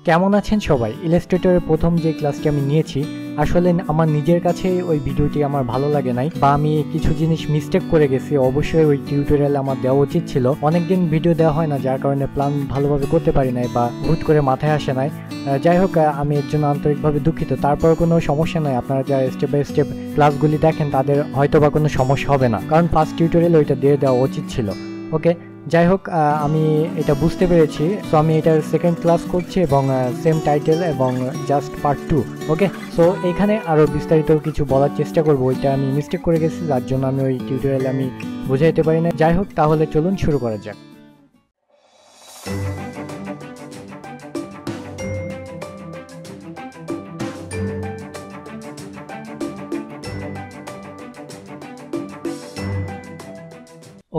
কেমন আছেন সবাই? ইলাস্ট্রেটরের প্রথম যে ক্লাসটি আমি নিয়েছি, আসলে আমার নিজের কাছে ওই ভিডিওটি আমার ভালো লাগে নাই, বা আমি কিছু জিনিস মিস্টেক করে গেছি। অবশ্যই ওই টিউটোরিয়াল আমার দেওয়া উচিত ছিল। অনেকদিন ভিডিও দেওয়া হয় না, যার কারণে প্ল্যান ভালোভাবে করতে পারি নাই বা হুট করে মাথায় আসে নাই। যাই হোক, আমি এর জন্য আন্তরিকভাবে দুঃখিত। তারপর কোনো সমস্যা নাই, আপনারা যারা স্টেপ বাই স্টেপ ক্লাসগুলি দেখেন তাদের হয়তো বা কোনো সমস্যা হবে না, কারণ ফার্স্ট টিউটোরিয়াল ওইটা দিয়ে দেওয়া উচিত ছিল। ওকে, যাই হোক, আমি এটা বুঝতে পেরেছি। সো আমি এটার সেকেন্ড ক্লাস করছি এবং সেম টাইটেল এবং জাস্ট পার্ট 2। ওকে, সো এখানে আরও বিস্তারিত কিছু বলার চেষ্টা করব। ওইটা আমি মিস্টেক করে গেছি, যার জন্য আমি ওই টিউটোরিয়ালে আমি বুঝাইতে পারি না। যাই হোক, তাহলে চলুন শুরু করা যাক।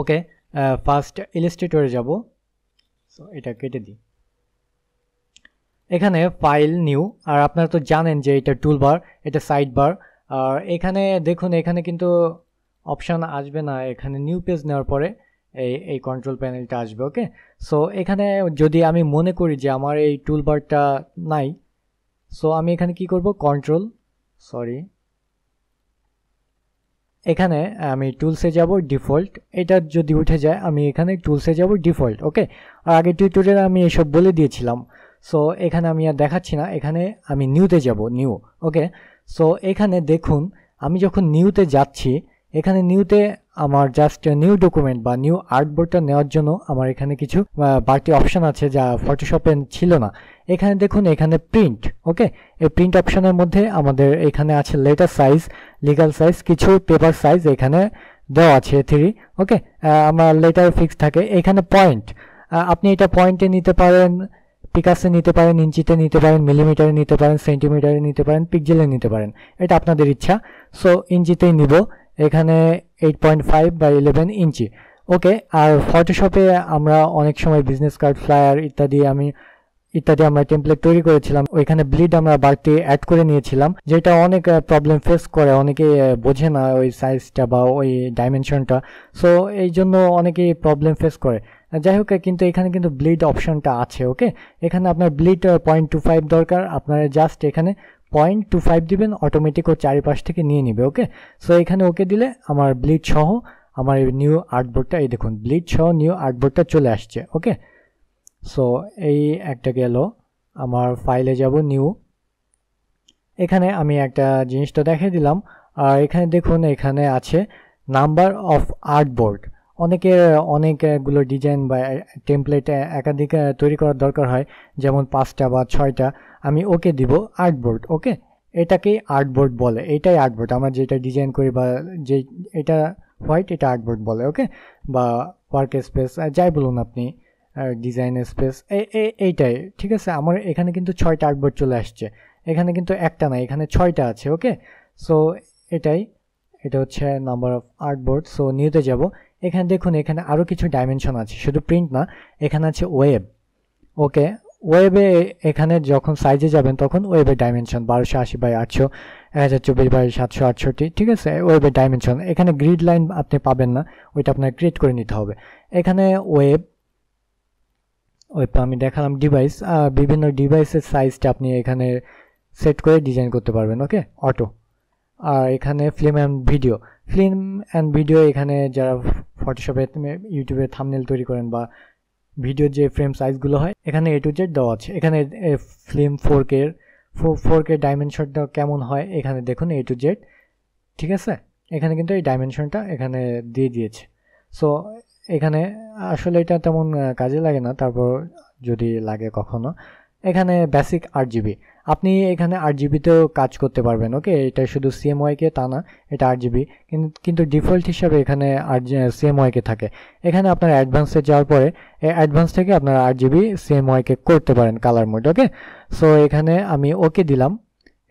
ওকে, ফার্স্ট ইলাস্ট্রেটরে যাব। সো এটা কেটে দিই। এখানে ফাইল নিউ, আর আপনারা তো জানেন যে এটা টুলবার, এটা সাইড বার। আর এখানে দেখুন, এখানে কিন্তু অপশান আসবে না। এখানে নিউ পেজ নেওয়ার পরে এই কন্ট্রোল প্যানেলটা আসবে। ওকে, সো এখানে যদি আমি মনে করি যে আমার এই টুলবারটা নাই, সো আমি এখানে কি করব, এখানে আমি টুলসে যাব, ডিফল্ট। এটা যদি উঠে যায় আমি এখানে টুলসে যাব, ডিফল্ট। ওকে, আর আগে টিউটোরিয়ালে আমি এসব বলে দিয়েছিলাম। সো এখানে আমি আর দেখাচ্ছি না, এখানে আমি নিউতে যাব, নিউ। ওকে, সো এখানে দেখুন, আমি যখন নিউতে যাচ্ছি, এখানে নিউতে আমার জাস্ট নিউ ডকুমেন্ট বা নিউ আর্টবোর্ডটা নেওয়ার জন্য আমার এখানে কিছু বাড়তি অপশান আছে যা ফটোশপে ছিল না। এখানে দেখুন, এখানে প্রিন্ট। ওকে, এই প্রিন্ট অপশানের মধ্যে আমাদের এখানে আছে লেটার সাইজ, লিগাল সাইজ, কিছু পেপার সাইজ এখানে দেওয়া আছে 3। ওকে, আমার লেটার ফিক্স থাকে। এখানে পয়েন্ট, আপনি এটা পয়েন্টে নিতে পারেন, পিকাসে নিতে পারেন, ইঞ্চিতে নিতে পারেন, মিলিমিটারে নিতে পারেন, সেন্টিমিটারে নিতে পারেন, পিক্সেলে নিতে পারেন, এটা আপনাদের ইচ্ছা। সো ইঞ্চিতেই নিব, এখানে 8.5 বা 11 ইঞ্চি। ওকে, আর ফটোশপে আমরা অনেক সময় বিজনেস কার্ড, ফ্লায়ার ইত্যাদি আমরা টেমপ্লেট তৈরি করেছিলাম। ওইখানে ব্লিড আমরা বাড়তি অ্যাড করে নিয়েছিলাম, যেটা অনেক প্রবলেম ফেস করে, অনেকে বোঝে না ওই সাইজটা বা ওই ডাইমেনশনটা। সো এই জন্য অনেকেই প্রবলেম ফেস করে। যাই হোক, কিন্তু এখানে কিন্তু ব্লিড অপশনটা আছে। ওকে, এখানে আপনার ব্লিড 0.25 দরকার, আপনারা জাস্ট এখানে 0.25 দিবেন, অটোমেটিক ও চারিপাশ থেকে নিয়ে নিবে। ওকে, সো এখানে ওকে দিলে আমার ব্লিড সহ আমার নিউ আর্টবোর্ডটা, এই দেখুন ব্লিড সহ নিউ আর্টবোর্ডটা চলে আসছে। ওকে, সো এই একটা গেল। আমার ফাইলে যাব, নিউ। এখানে আমি একটা জিনিসটা দেখিয়ে দিলাম। আর এখানে দেখুন, এখানে আছে নাম্বার অফ আর্টবোর্ড। অনেকগুলো ডিজাইন বা টেমপ্লেট একাধিক তৈরি করার দরকার হয়, যেমন 5টা বা 6টা। আমি ওকে দিব, আর্টবোর্ড। ওকে, এটাকেই আর্টবোর্ড বলে, এটাই আর্টবোর্ড। আমরা যেটা ডিজাইন করি বা যে এটা হোয়াইট, এটা আর্টবোর্ড বলে। ওকে, বা ওয়ার্ক স্পেস যাই বলুন আপনি, ডিজাইন স্পেস, এইটাই ঠিক আছে। আমার এখানে কিন্তু 6টা আর্টবোর্ড চলে আসছে, এখানে কিন্তু একটা না, এখানে 6টা আছে। ওকে, সো এটা হচ্ছে নাম্বার অফ আর্টবোর্ড। সো নিউতে যাব। এখানে দেখুন, এখানে আরও কিছু ডাইমেনশন আছে, শুধু প্রিন্ট না, এখানে আছে ওয়েব। ওকে, ওয়েবে এখানে যখন সাইজে যাবেন তখন ওয়েবের ডাইমেনশন 1280 বাই 800, 1024 বাই 768, ঠিক আছে। ওয়েবের ডাইমেনশন এখানে গ্রিড লাইন আপনি পাবেন না, ওইটা আপনার ক্রিয়েট করে নিতে হবে। এখানে ওয়েব আমি দেখালাম। ডিভাইস, বিভিন্ন ডিভাইসের সাইজটা আপনি এখানে সেট করে ডিজাইন করতে পারবেন। ওকে, অটো। আর এখানে ফিল্ম অ্যান্ড ভিডিও, এখানে যারা ফটোশপে, ইউটিউবে থাম্বনেল তৈরি করেন বা ভিডিওর যে ফ্রেম সাইজগুলো হয়, এখানে A to Z দেওয়া আছে। এখানে ফিল্ম 4K ডাইমেনশনটা কেমন হয় এখানে দেখুন, A to Z, ঠিক আছে। এখানে কিন্তু এই ডাইমেনশনটা এখানে দিয়ে দিয়েছে। সো এখানে আসলে এটা তেমন কাজে লাগে না, তারপর যদি লাগে কখনো। এখানে বেসিক 8GB, আপনি এখানে 8GBতেও কাজ করতে পারবেন। ওকে, এটা শুধু CMYK তা না, এটা 8GB, কিন্তু ডিফল্ট হিসাবে এখানে CMYK থাকে। এখানে আপনার অ্যাডভান্সে যাওয়ার পরে অ্যাডভান্স থেকে আপনার 8GB CMYK করতে পারেন কালার মোড। ওকে, সো এখানে আমি ওকে দিলাম,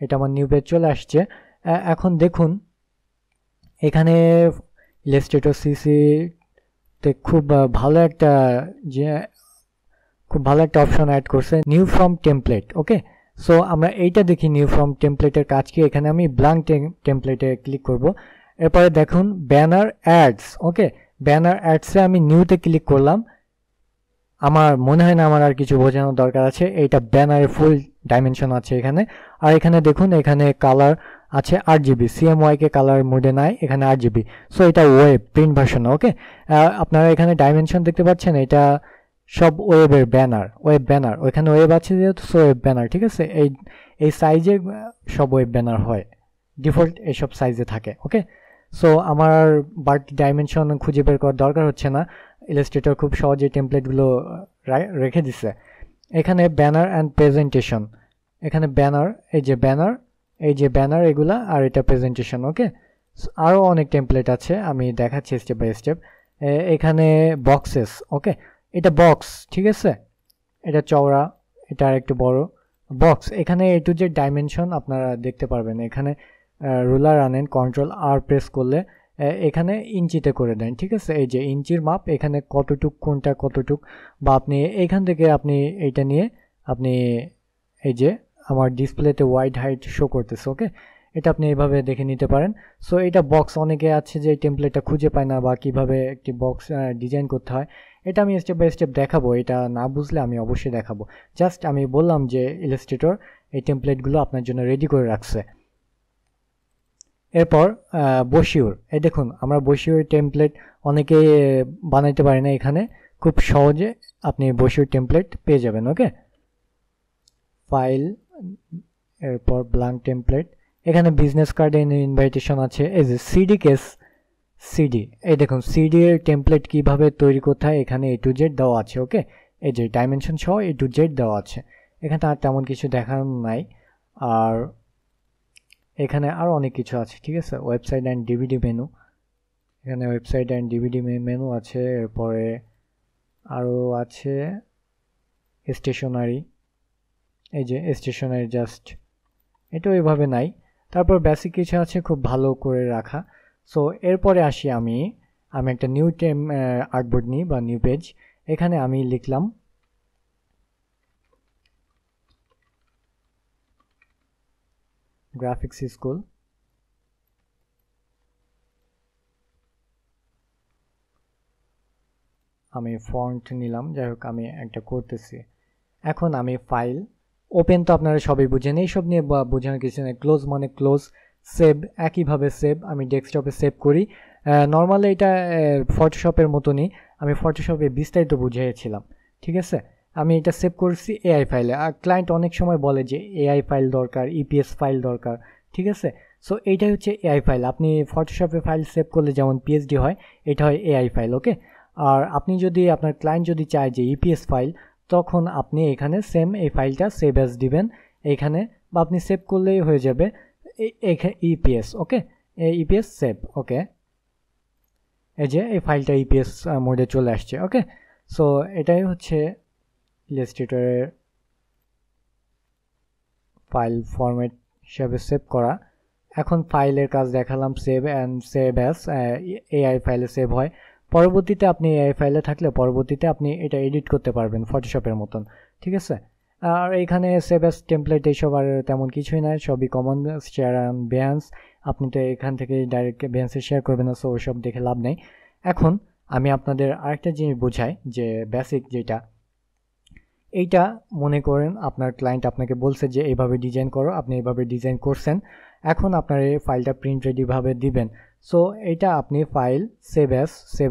এটা আমার নিউ পেজ চলে আসছে। এখন দেখুন, এখানে ইলাস্ট্রেটর CC তে খুব ভালো একটা অপশন অ্যাড করছে, new from template. Okay, so আমরা এইটা দেখি, নিউ ফ্রম টেমপ্লেটের কাজ কি। এখানে আমি ব্ল্যাঙ্ক টেমপ্লেটে ক্লিক করব। এরপরে দেখুন ব্যানার অ্যাডস। ওকে, ব্যানার অ্যাডসে আমি নিউতে ক্লিক করলাম। আমার মনে হয় না আমার আর কিছু বোঝানোর দরকার আছে। এইটা ব্যানারের ফুল ডাইমেনশন আছে এখানে। আর এখানে দেখুন এখানে কালার আছে 8 GB, CMYK কালার মোডে নাই, এখানে 8 GB। সো এটা ওয়েব প্রিন্ট ভার্সন। ওকে, আপনারা এখানে ডাইমেনশন দেখতে পাচ্ছেন, এটা সব ওয়েবের ব্যানার, ওয়েব ব্যানার। ওইখানে ওয়েব আছে যেহেতু, সো ওয়েব ব্যানার। ঠিক আছে, এই সাইজে সব ওয়েব ব্যানার হয়, ডিফল্ট এইসব সাইজে থাকে। ওকে, সো আমার বাড়তি ডাইমেনশন খুঁজে বের করার দরকার হচ্ছে না, ইলাস্ট্রেটর খুব সহজে টেমপ্লেটগুলো রেখে দিছে। এখানে ব্যানার অ্যান্ড প্রেজেন্টেশন, এখানে ব্যানার, এই যে ব্যানার এগুলা, আর এটা প্রেজেন্টেশন। ওকে, আরও অনেক টেমপ্লেট আছে, আমি দেখাচ্ছি স্টেপ বাই স্টেপ। এখানে বক্সেস। ওকে, এটা বক্স, ঠিক আছে, এটা চওড়া, এটা আর একটু বড় বক্স। এখানে এ টু জেড ডাইমেনশন আপনারা দেখতে পারবেন। এখানে রুলার আনেন, কন্ট্রোল R প্রেস করলে এখানে ইঞ্চিতে করে দেন। ঠিক আছে, এই যে ইঞ্চির মাপ, এখানে কতটুক কোনটা কতটুক, বা আপনি এইখান থেকে আপনি এইটা নিয়ে আপনি এই যে আমার ডিসপ্লেতে ওয়াইড হাইট শো করতেছে। ওকে, এটা আপনি এইভাবে দেখে নিতে পারেন। সো এটা বক্স, অনেকে আছে যে টেমপ্লেটটা খুঁজে পায় না বা কিভাবে একটি বক্স ডিজাইন করতে হয়, এটা আমি স্টেপ বাই স্টেপ দেখাবো। এটা না বুঝলে আমি অবশ্যই দেখাবো। জাস্ট আমি বললাম যে ইলাস্ট্রেটর এই টেমপ্লেটগুলো আপনার জন্য রেডি করে রাখছে। এরপর বশিউর, এই দেখুন আমরা বশিউর টেমপ্লেট অনেকে বানাইতে পারি না, এখানে খুব সহজে আপনি বশিউর টেমপ্লেট পেয়ে যাবেন। ওকে, ফাইল, এরপর ব্ল্যাঙ্ক টেমপ্লেট, এখানে বিজনেস কার্ড ইনভাইটেশন আছে। এই যে সিডি কেস, সিডি, এই দেখুন সিডি এর টেমপ্লেট কিভাবে তৈরি করতে হয় এখানে A to Z দেওয়া আছে। ওকে, এই যে ডাইমেনশন সহ A to Z দেওয়া আছে, এখানে আর তেমন কিছু দেখানো নাই। আর এখানে আরও অনেক কিছু আছে। ঠিক আছে, ওয়েবসাইট অ্যান্ড ডিভিডি মেনু, এখানে ওয়েবসাইট অ্যান্ড ডিভিডি মেনু আছে। এরপরে আরও আছে স্টেশনারি, এই যে স্টেশনারি, জাস্ট এটা ওইভাবে নাই। তারপর বেসিক কিছু আছে খুব ভালো করে রাখা। সো এরপরে আসি আমি একটা নিউ আর্টবোর্ড নিই বা নিউ পেজ। এখানে আমি লিখলাম গ্রাফিক্স স্কুল। আমি ফন্ট নিলাম, যাই হোক আমি একটা করতেছি। এখন আমি ফাইল ওপেন, তো আপনারা সবাই বুঝেন, এইসব নিয়ে বোঝানোর কিছু নেই। ক্লোজ মানে ক্লোজ, সেভ একইভাবে সেভ, আমি ডেস্কটপে সেভ করি। নর্মালি এটা ফটোশপের মতনই, আমি ফটোশপে বিস্তারিত বুঝিয়েছিলাম। ঠিক আছে, আমি এটা সেভ করছি এআই ফাইলে। আর ক্লায়েন্ট অনেক সময় বলে যে এআই ফাইল দরকার, ইপিএস ফাইল দরকার। ঠিক আছে, সো এইটাই হচ্ছে এআই ফাইল। আপনি ফটোশপে ফাইল সেভ করলে যেমন পিএইচডি হয়, এটা হয় এআই ফাইল। ওকে, আর আপনি যদি আপনার ক্লায়েন্ট যদি চায় যে ইপিএস ফাইল, তখন আপনি এখানে সেম এই ফাইলটা সেভ অ্যাজ দিবেন এখানে, বা আপনি সেভ করলেই হয়ে যাবে ইপিএস। ওকে, ইপিএস সেভ। ওকে, এই যে এই ফাইলটা ইপিএস মোডে চলে আসছে। ওকে, সো এটাই হচ্ছে ইলাস্ট্রেটরের ফাইল ফরম্যাট হিসাবে সেভ করা। এখন ফাইলের কাজ দেখালাম, save and save as, AI ফাইলে সেভ হয়। পরবর্তীতে আপনি এআই ফাইলে থাকলে পরবর্তীতে আপনি এটা এডিট করতে পারবেন ফটোশপের মতন। ঠিক আছে, আর এখানে সেভ অ্যাজ টেমপ্লেট এইসব আর তেমন কিছুই নাই, সবই কমন। শেয়ার অ্যান্ড বেহান্স, আপনি তো এখান থেকে ডাইরেক্ট বেহান্সে শেয়ার করবেন না, সো ওইসব দেখে লাভ নেই। এখন আমি আপনাদের আরেকটা জিনিস বোঝাই, যে বেসিক যেটা, এইটা মনে করেন আপনার ক্লায়েন্ট আপনাকে বলছে যে এইভাবে ডিজাইন করো, আপনি এইভাবে ডিজাইন করছেন, এখন আপনার এই ফাইলটা প্রিন্ট রেডিভাবে দিবেন। সো এটা আপনি ফাইল সেভ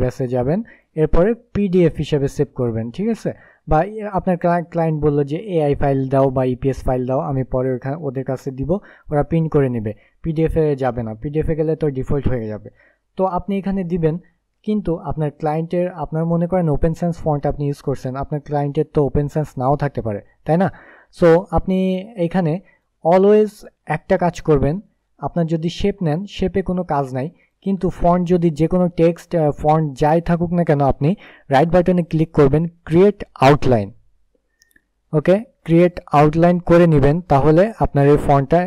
অ্যাসে যাবেন, এরপরে পিডিএফ হিসেবে সেভ করবেন। ঠিক আছে, বা আপনার ক্লায়েন্ট বললো যে এআই ফাইল দাও বা ইপিএস ফাইল দাও, আমি পরে ওদের কাছে দিব, ওরা প্রিন্ট করে নেবে, পিডিএফে যাবে না। পিডিএফে গেলে তো ডিফল্ট হয়ে যাবে। তো আপনি এখানে দিবেন, কিন্তু আপনার ক্লায়েন্টের, আপনার মনে করেন ওপেন সেন্স ফন্ট আপনি ইউজ করছেন, আপনার ক্লায়েন্টের তো ওপেন সেন্স নাও থাকতে পারে, তাই না? সো আপনি এখানে অলওয়েজ একটা কাজ করবেন, আপনার যদি শেপ নেন, শেপে কোনো কাজ নাই, কিন্তু ফন্ট যদি যে কোনো টেক্সট ফন্ট যাই থাকুক না কেন, আপনি রাইট বাটনে ক্লিক করবেন, ক্রিয়েট আউটলাইন। ওকে, ক্রিয়েট আউটলাইন করে নেবেন, তাহলে আপনার এই ফন্টটা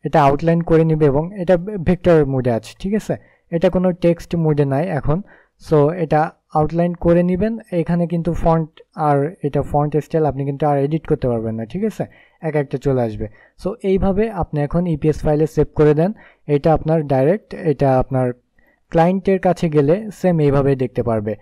এটা আউটলাইন করে নিবে, এবং এটা ভেক্টর মোডে আছে। ঠিক আছে, এটা কোনো টেক্সট মোডে নাই এখন। সো এটা আউটলাইন করে নেবেন, এখানে কিন্তু ফন্ট আর এটা ফন্ট স্টাইল আপনি কিন্তু আর এডিট করতে পারবেন না। ঠিক আছে, একটা চলে আসবে। সো এইভাবে আপনি এখন ইপিএস ফাইলে সেভ করে দেন, এটা আপনার ডাইরেক্ট, এটা আপনার ক্লায়েন্টের কাছে গেলে সেম এইভাবে দেখতে পারবে।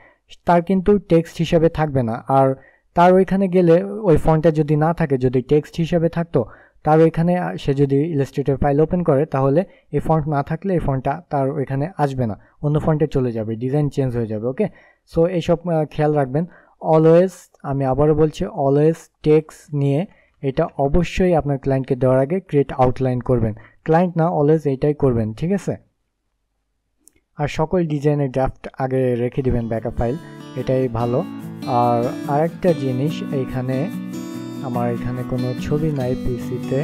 তার কিন্তু টেক্সট হিসাবে থাকবে না। আর তার ওইখানে গেলে ওই ফন্টটা যদি না থাকে, যদি টেক্সট হিসাবে থাকতো, তার ওইখানে সে যদি ইলাস্ট্রেটর ফাইল ওপেন করে তাহলে এই ফন্ট না থাকলে এই ফন্টটা তার ওইখানে আসবে না, অন্য ফন্টে চলে যাবে, ডিজাইন চেঞ্জ হয়ে যাবে। ওকে, সো এইসব খেয়াল রাখবেন। অলওয়েজ, আমি আবারও বলছি, অলওয়েজ টেক্সট নিয়ে এটা অবশ্যই আপনার ক্লায়েন্টকে দেওয়ার আগে ক্রিয়েট আউটলাইন করবেন। ক্লায়েন্ট না, অলওয়েজ এইটাই করবেন, ঠিক আছে। আর সকল ডিজাইনের ড্রাফট আগে রেখে দিবেন ব্যাকআপ ফাইল, এটাই ভালো। আর আরেকটা জিনিস, এইখানে আমার এখানে কোনো ছবি নাই পিসিতে,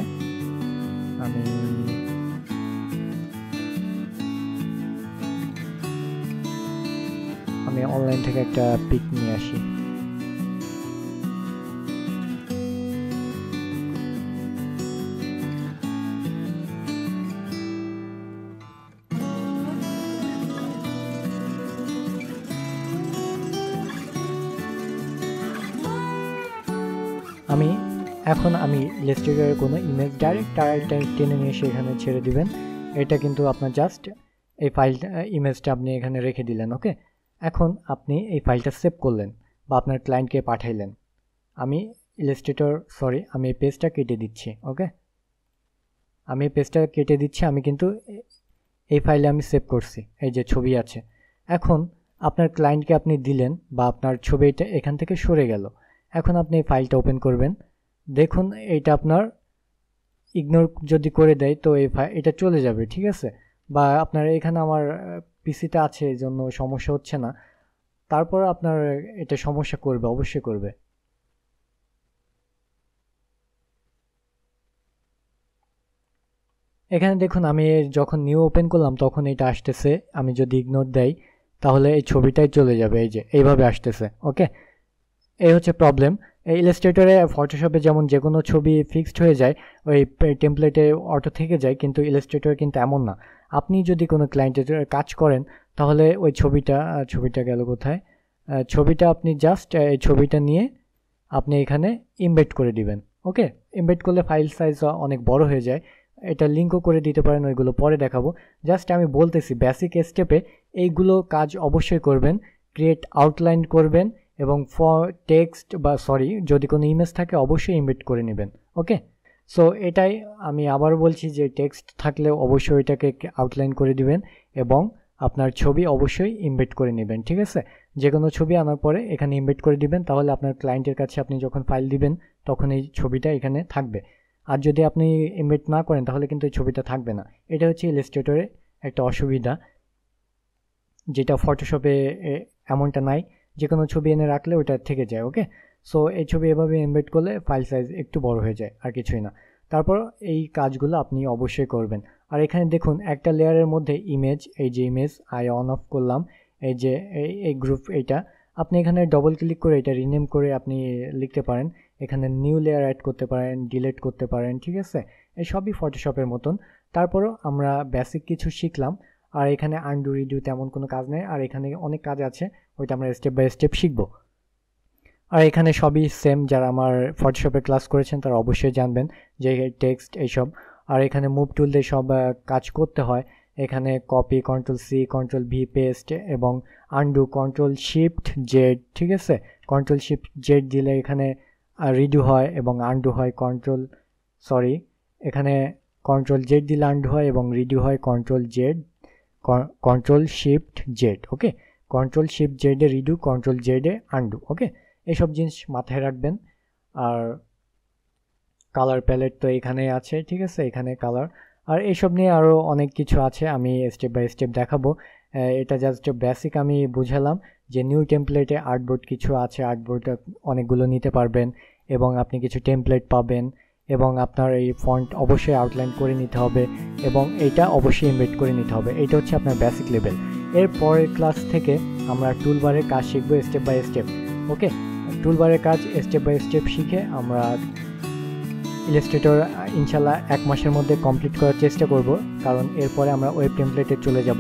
আমি অনলাইন থেকে একটা পিক নিয়ে আসি। আমি ইলাস্ট্রেটরের কোনো ইমেজ ডাইরেক্ট টেনে নিয়ে এসে এখানে ছেড়ে দিবেন। এটা কিন্তু আপনার জাস্ট এই ফাইলটা, ইমেজটা আপনি এখানে রেখে দিলেন। ওকে, এখন আপনি এই ফাইলটা সেভ করলেন বা আপনার ক্লায়েন্টকে পাঠাইলেন। আমি এই পেজটা কেটে দিচ্ছি। ওকে, আমি এই পেজটা কেটে দিচ্ছি। আমি কিন্তু এই ফাইলে আমি সেভ করছি, এই যে ছবি আছে। এখন আপনার ক্লায়েন্টকে আপনি দিলেন বা আপনার ছবিটা এখান থেকে সরে গেল। এখন আপনি এই ফাইলটা ওপেন করবেন, দেখুন এইটা আপনার ইগনোর যদি করে দেয় তো এটা চলে যাবে, ঠিক আছে। বা আপনার এখানে আমার পিসিতে আছে, এই জন্য সমস্যা হচ্ছে না। তারপর আপনার এটা সমস্যা করবে, অবশ্যই করবে। এখানে দেখুন আমি যখন নিউ ওপেন করলাম তখন এটা আসতেছে। আমি যদি ইগনোর দেই তাহলে এই ছবিটাই চলে যাবে, এই যে এইভাবে আসতেছে। ওকে, এই হচ্ছে প্রবলেম। এই ইলাস্ট্রেটরে, ফটোশপে যেমন যে কোনো ছবি ফিক্সড হয়ে যায়, ওই টেমপ্লেটে অটো থেকে যায়, কিন্তু ইলাস্ট্রেটর কিন্তু এমন না। আপনি যদি কোনো ক্লায়েন্টের কাজ করেন তাহলে ওই ছবিটা গেল কোথায়, ছবিটা আপনি জাস্ট এই ছবিটা নিয়ে আপনি এখানে ইমবেড করে দিবেন। ওকে, ইমবেড করলে ফাইল সাইজ অনেক বড় হয়ে যায়। এটা লিঙ্কও করে দিতে পারেন, ওইগুলো পরে দেখাবো। জাস্ট আমি বলতেছি বেসিক স্টেপে এইগুলো কাজ অবশ্যই করবেন। ক্রিয়েট আউটলাইন করবেন এবং টেক্সট বা যদি কোনো ইমেজ থাকে অবশ্যই ইমবেড করে নেবেন। ওকে, সো এটাই আমি আবার বলছি যে টেক্সট থাকলে অবশ্যই এটাকে আউটলাইন করে দিবেন এবং আপনার ছবি অবশ্যই ইমবেড করে নেবেন, ঠিক আছে। যে কোনো ছবি আনার পরে এখানে ইমবেড করে দিবেন, তাহলে আপনার ক্লায়েন্টের কাছে আপনি যখন ফাইল দিবেন তখন এই ছবিটা এখানে থাকবে। আর যদি আপনি ইমবেড না করেন তাহলে কিন্তু এই ছবিটা থাকবে না। এটা হচ্ছে ইলাস্ট্রেটরে একটা অসুবিধা, যেটা ফটোশপে এমনটা নাই। যে কোনো ছবি এনে রাখলে ওটা থেকে যায়। ওকে, সো এই ছবি এভাবে এমবেড করলে ফাইল সাইজ একটু বড় হয়ে যায়, আর কিছুই না। তারপর এই কাজগুলো আপনি অবশ্যই করবেন। আর এখানে দেখুন একটা লেয়ারের মধ্যে ইমেজ, এই যে ইমেজ আই অন অফ করলাম, এই যে এই গ্রুপ, এইটা আপনি এখানে ডবল ক্লিক করে এটা রিনেম করে আপনি লিখতে পারেন। এখানে নিউ লেয়ার অ্যাড করতে পারেন, ডিলিট করতে পারেন, ঠিক আছে। এই সবই ফটোশপের মতন। তারপরও আমরা বেসিক কিছু শিখলাম। আর এখানে আনডু রিডু তেমন কোনো কাজ নেই, আর এখানে অনেক কাজ আছে, ওইটা আমরা স্টেপ বাই স্টেপ শিখব। আর এখানে সবই সেম, যারা আমার ফটোশপে ক্লাস করেছেন তারা অবশ্যই জানবেন যে টেক্সট এইসব। আর এখানে মুভ টুল দিয়ে সব কাজ করতে হয়। এখানে copy, control C, control V paste, এবং আনডু কন্ট্রোল শিফট জেড, ঠিক আছে। কন্ট্রোল শিফট জেড দিলে এখানে রিডু হয় এবং আনডু হয়। এখানে কন্ট্রোল জেড দিলে আনডু হয় এবং রিডু হয় control shift Z. Okay, control shift জেডে রিডু, কন্ট্রোল জেডে আনডু। ওকে, এইসব জিনিস মাথায় রাখবেন। আর কালার প্যালেট তো এখানে আছে, ঠিক আছে, এখানে কালার। আর এইসব নিয়ে আরও অনেক কিছু আছে, আমি স্টেপ বাই স্টেপ দেখাবো। এটা জাস্ট বেসিক আমি বুঝালাম যে নিউ টেমপ্লেটে আর্টবোর্ড কিছু আছে, আর্টবোর্ড অনেকগুলো নিতে পারবেন এবং আপনি কিছু টেমপ্লেট পাবেন, এবং আপনার এই ফন্ট অবশ্যই আউটলাইন করে নিতে হবে এবং এইটা অবশ্যই এমবেড করে নিতে হবে। এইটা হচ্ছে আপনার বেসিক লেভেল। এর পরের ক্লাস থেকে আমরা টুলবারের কাজ শিখবো স্টেপ বাই স্টেপ। ওকে, টুলবারের কাজ স্টেপ বাই স্টেপ শিখে আমরা ইলাস্ট্রেটর ইনশাল্লাহ 1 মাসের মধ্যে কমপ্লিট করার চেষ্টা করব, কারণ এরপরে আমরা ওয়েব টেমপ্লেটে চলে যাব।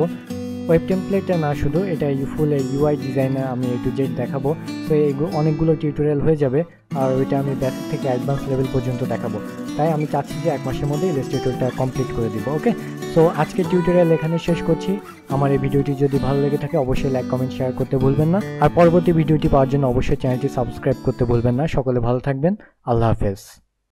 ওয়েব টেমপ্লেটটা না শুধু, এটা ফুল ইউআই ডিজাইনে আমি A to Z দেখাবো। তো এইগুলো অনেকগুলো টিউটোরিয়াল হয়ে যাবে, আর ওইটা আমি বেসিক থেকে অ্যাডভান্স লেভেল পর্যন্ত দেখাবো। তাই আমি চাচ্ছি যে 1 মাসের মধ্যে ইলাস্ট্রেটরটা কমপ্লিট করে দিব। ওকে, সো আজকের টিউটোরিয়াল এখানে শেষ করছি। আমার এই ভিডিওটি যদি ভালো লেগে থাকে অবশ্যই লাইক কমেন্ট শেয়ার করতে ভুলবেন না, আর পরবর্তী ভিডিওটি পাওয়ার জন্য অবশ্যই চ্যানেলটি সাবস্ক্রাইব করতে ভুলবেন না। সকলে ভালো থাকবেন, আল্লাহ হাফেজ।